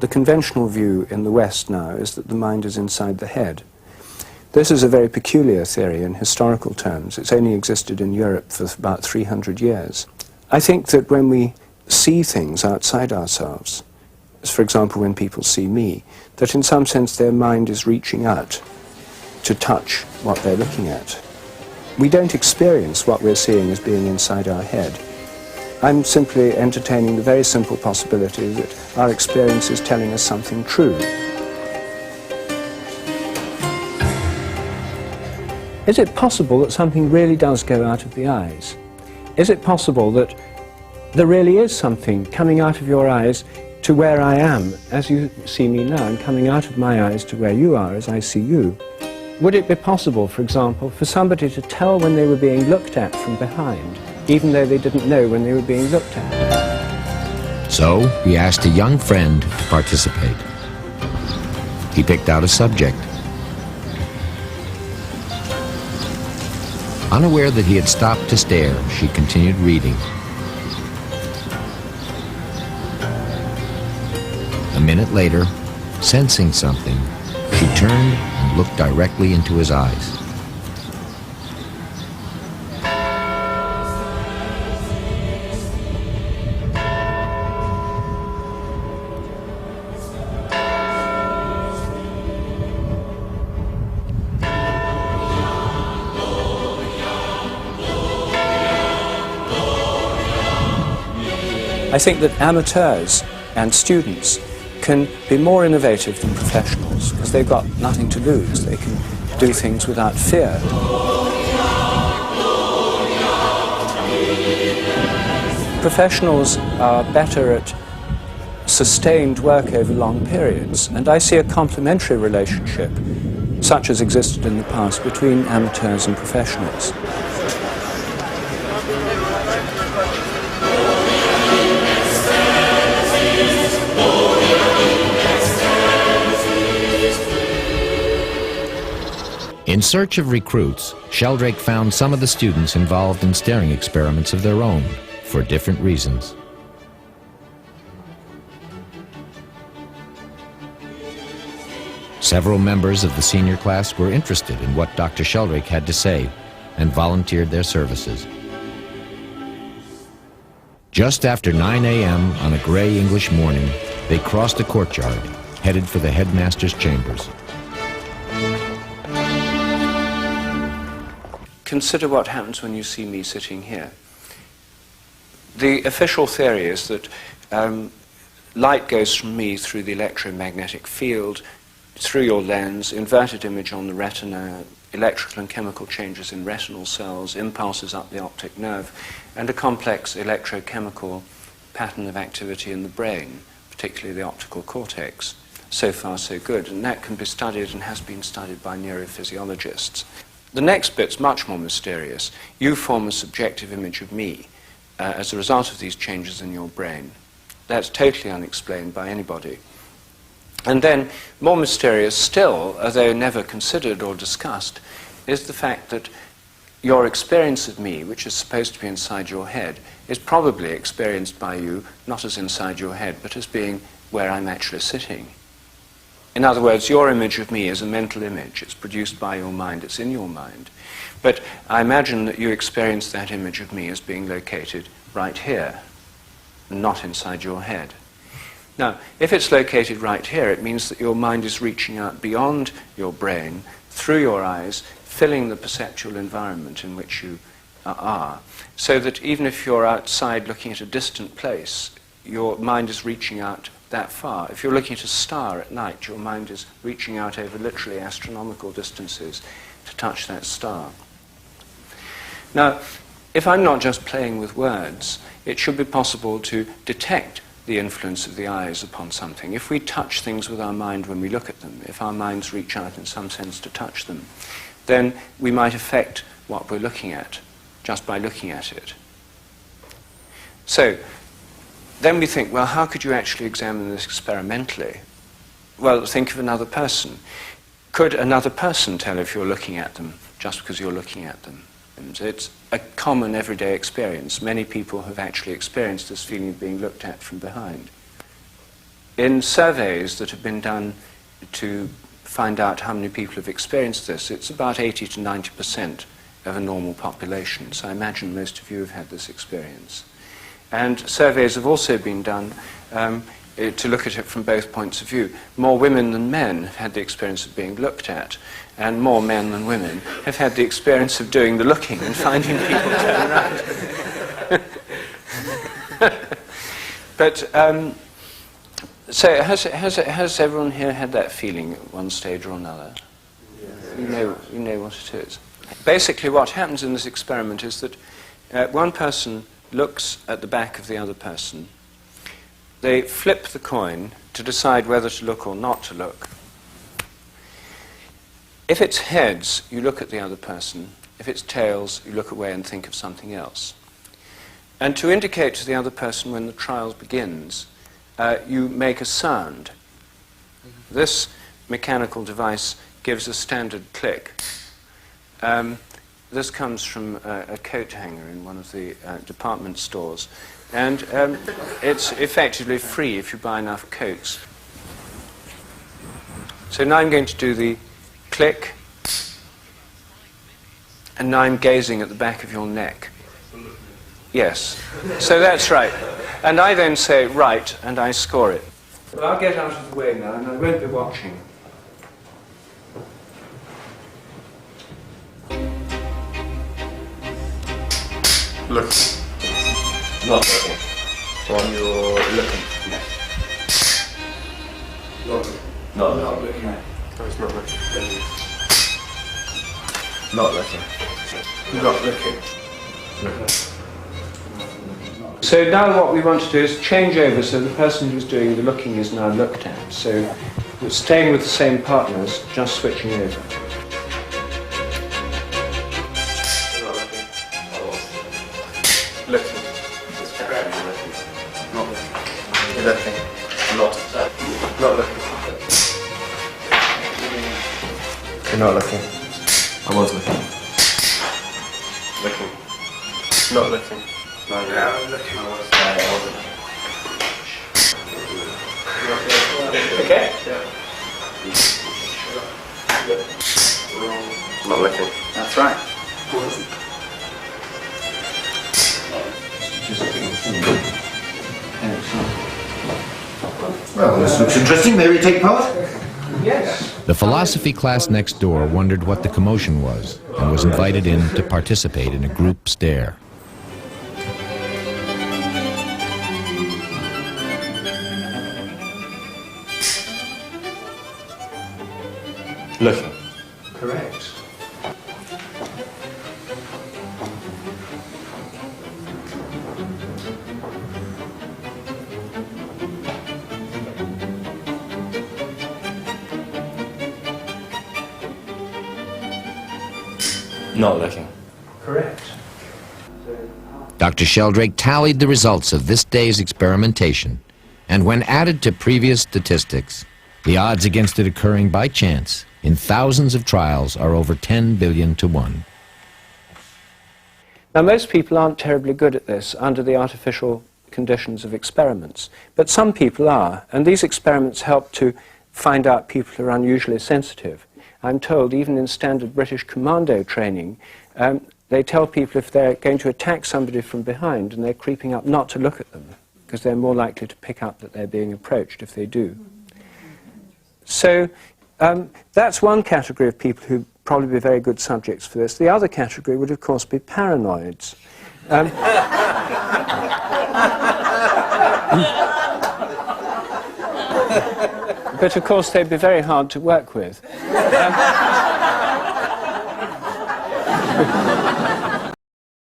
The conventional view in the West now is that the mind is inside the head. This is a very peculiar theory in historical terms. It's only existed in Europe for about 300 years. I think that when we see things outside ourselves, as for example when people see me, that in some sense their mind is reaching out to touch what they're looking at. We don't experience what we're seeing as being inside our head. I'm simply entertaining the very simple possibility that our experience is telling us something true. Is it possible that something really does go out of the eyes? Is it possible that there really is something coming out of your eyes to where I am, as you see me now, and coming out of my eyes to where you are, as I see you? Would it be possible, for example, for somebody to tell when they were being looked at from behind, even though they didn't know when they were being looked at? So he asked a young friend to participate. He picked out a subject. Unaware that he had stopped to stare, she continued reading. A minute later, sensing something, she turned and looked directly into his eyes. I think that amateurs and students can be more innovative than professionals because they've got nothing to lose. They can do things without fear. Professionals are better at sustained work over long periods, and I see a complementary relationship, such as existed in the past, between amateurs and professionals. In search of recruits, Sheldrake found some of the students involved in staring experiments of their own, for different reasons. Several members of the senior class were interested in what Dr. Sheldrake had to say and volunteered their services. Just after 9 a.m. on a gray English morning, they crossed a courtyard, headed for the headmaster's chambers. Consider what happens when you see me sitting here. The official theory is that light goes from me through the electromagnetic field, through your lens, inverted image on the retina, electrical and chemical changes in retinal cells, impulses up the optic nerve, and a complex electrochemical pattern of activity in the brain, particularly the optical cortex. So far, so good. And that can be studied and has been studied by neurophysiologists. The next bit's much more mysterious. You form a subjective image of me as a result of these changes in your brain. That's totally unexplained by anybody. And then, more mysterious still, although never considered or discussed, is the fact that your experience of me, which is supposed to be inside your head, is probably experienced by you not as inside your head, but as being where I'm actually sitting. In other words, your image of me is a mental image. It's produced by your mind. It's in your mind. But I imagine that you experience that image of me as being located right here, not inside your head. Now, if it's located right here, it means that your mind is reaching out beyond your brain, through your eyes, filling the perceptual environment in which you are, so that even if you're outside looking at a distant place, your mind is reaching out that far. If you're looking at a star at night, your mind is reaching out over literally astronomical distances to touch that star. Now, if I'm not just playing with words, it should be possible to detect the influence of the eyes upon something. If we touch things with our mind when we look at them, if our minds reach out in some sense to touch them, then we might affect what we're looking at just by looking at it. So, then we think, well, how could you actually examine this experimentally? Well, think of another person. Could another person tell if you're looking at them just because you're looking at them? And it's a common everyday experience. Many people have actually experienced this feeling of being looked at from behind. in surveys that have been done to find out how many people have experienced this, it's about 80 to 90% of a normal population. So I imagine most of you have had this experience. And surveys have also been done to look at it from both points of view. More women than men have had the experience of being looked at, and more men than women have had the experience of doing the looking and finding people turn around. But, so has everyone here had that feeling at one stage or another? Yeah. You know what it is. Basically what happens in this experiment is that one person looks at the back of the other person. They flip the coin to decide whether to look or not to look. If it's heads, you look at the other person. If it's tails, you look away and think of something else. And to indicate to the other person when the trial begins, you make a sound. This mechanical device gives a standard click. This comes from a coat hanger in one of the department stores. And it's effectively free if you buy enough coats. So now I'm going to do the click, and now I'm gazing at the back of your neck. Yes, so that's right. And I then say right, and I score it. Well, I'll get out of the way now, and I won't be watching. Look. Not looking. When you're looking. Not looking. Not looking. No, it's not looking. Not looking. Not looking. So now what we want to do is change over so the person who's doing the looking is now looked at. So we're staying with the same partners, just switching over. Looking. Not looking. You're looking. Not looking. You're not looking. I was looking. Looking. Not looking. No, yeah, I'm looking. I wasn't. Okay? Yeah. Not looking. That's right. Well, this looks interesting. May we take part? Yes. The philosophy class next door wondered what the commotion was and was invited in to participate in a group stare. Looking. Correct. Not looking. Correct. Dr. Sheldrake tallied the results of this day's experimentation, and when added to previous statistics, the odds against it occurring by chance in thousands of trials are over 10 billion to 1. Now, most people aren't terribly good at this under the artificial conditions of experiments, but some people are, and these experiments help to find out people who are unusually sensitive. I'm told even in standard British commando training, they tell people if they're going to attack somebody from behind and they're creeping up not to look at them, because they're more likely to pick up that they're being approached if they do. So that's one category of people who probably be very good subjects for this. The other category would, of course, be paranoids. But, of course, they'd be very hard to work with.